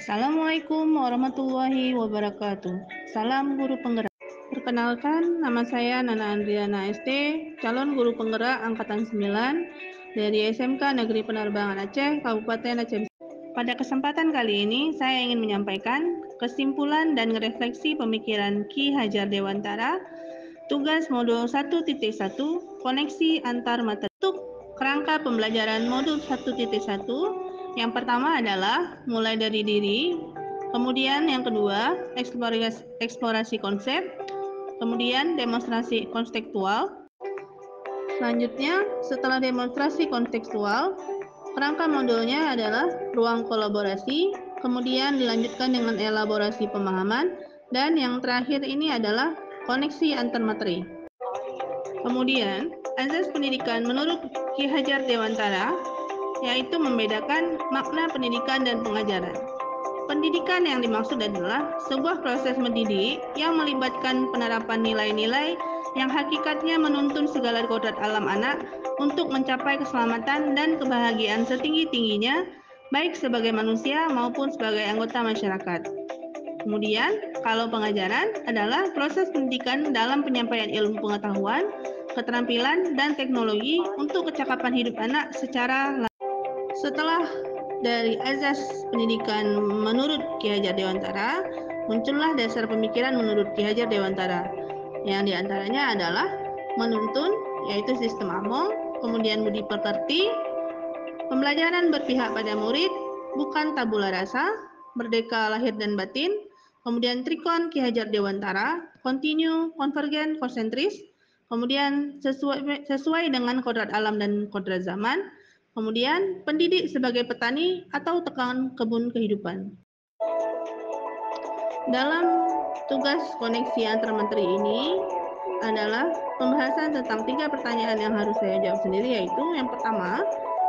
Assalamualaikum warahmatullahi wabarakatuh. Salam guru penggerak. Perkenalkan, nama saya Nana Andriana SD, calon guru penggerak Angkatan 9 dari SMK Negeri Penerbangan Aceh, Kabupaten Aceh. Pada kesempatan kali ini, saya ingin menyampaikan kesimpulan dan refleksi pemikiran Ki Hajar Dewantara, tugas modul 1.1, koneksi antar materi. Untuk kerangka pembelajaran modul 1.1, yang pertama adalah mulai dari diri, kemudian yang kedua eksplorasi konsep, kemudian demonstrasi konseptual. Selanjutnya, setelah demonstrasi kontekstual, kerangka modulnya adalah ruang kolaborasi, kemudian dilanjutkan dengan elaborasi pemahaman, dan yang terakhir ini adalah koneksi antar materi. Kemudian, azas pendidikan menurut Ki Hajar Dewantara yaitu membedakan makna pendidikan dan pengajaran. Pendidikan yang dimaksud adalah sebuah proses mendidik yang melibatkan penerapan nilai-nilai yang hakikatnya menuntun segala kodrat alam anak untuk mencapai keselamatan dan kebahagiaan setinggi-tingginya, baik sebagai manusia maupun sebagai anggota masyarakat. Kemudian, kalau pengajaran adalah proses pendidikan dalam penyampaian ilmu pengetahuan, keterampilan, dan teknologi untuk kecakapan hidup anak secara langsung. Setelah dari azas pendidikan menurut Ki Hajar Dewantara, muncullah dasar pemikiran menurut Ki Hajar Dewantara, yang diantaranya adalah menuntun, yaitu sistem Among, kemudian budi pekerti, pembelajaran berpihak pada murid, bukan tabula rasa, merdeka lahir dan batin, kemudian trikon Ki Hajar Dewantara, kontinu, konvergen, konsentris, kemudian sesuai dengan kodrat alam dan kodrat zaman, kemudian pendidik sebagai petani atau tekan kebun kehidupan. Dalam tugas koneksi antar menteri ini adalah pembahasan tentang 3 pertanyaan yang harus saya jawab sendiri, yaitu yang pertama,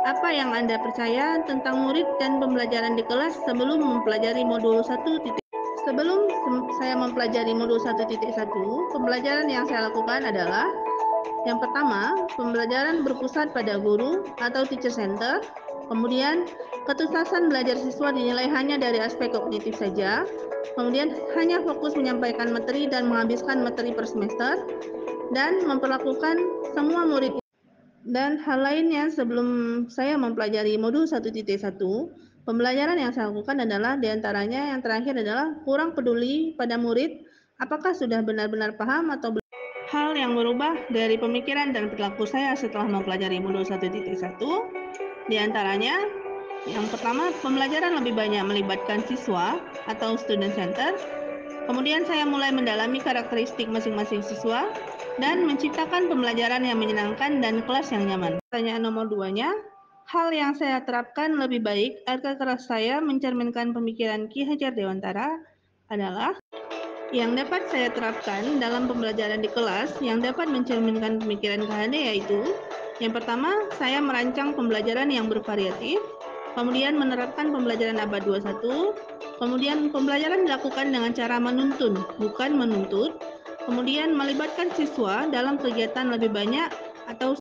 apa yang Anda percaya tentang murid dan pembelajaran di kelas sebelum mempelajari modul 1. Sebelum saya mempelajari modul 1.1, pembelajaran yang saya lakukan adalah yang pertama, pembelajaran berpusat pada guru atau teacher center. Kemudian, ketuntasan belajar siswa dinilai hanya dari aspek kognitif saja. Kemudian, hanya fokus menyampaikan materi dan menghabiskan materi per semester. Dan memperlakukan semua murid. Dan hal lainnya sebelum saya mempelajari modul 1.1, pembelajaran yang saya lakukan adalah diantaranya yang terakhir adalah kurang peduli pada murid apakah sudah benar-benar paham atau belum. Hal yang berubah dari pemikiran dan perilaku saya setelah mempelajari modul 1.1 diantaranya yang pertama, pembelajaran lebih banyak melibatkan siswa atau student center. Kemudian saya mulai mendalami karakteristik masing-masing siswa dan menciptakan pembelajaran yang menyenangkan dan kelas yang nyaman. Pertanyaan nomor 2-nya, hal yang saya terapkan lebih baik agar kelas saya mencerminkan pemikiran Ki Hajar Dewantara adalah yang dapat saya terapkan dalam pembelajaran di kelas yang dapat mencerminkan pemikiran KHD, yaitu yang pertama, saya merancang pembelajaran yang bervariatif, kemudian menerapkan pembelajaran abad 21, kemudian pembelajaran dilakukan dengan cara menuntun, bukan menuntut, kemudian melibatkan siswa dalam kegiatan lebih banyak atau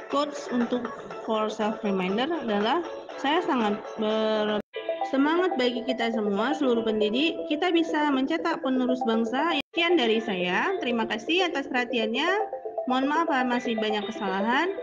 quotes untuk for self reminder adalah saya sangat semangat bagi kita semua, seluruh pendidik, kita bisa mencetak penerus bangsa. Sekian dari saya, terima kasih atas perhatiannya. Mohon maaf masih banyak kesalahan.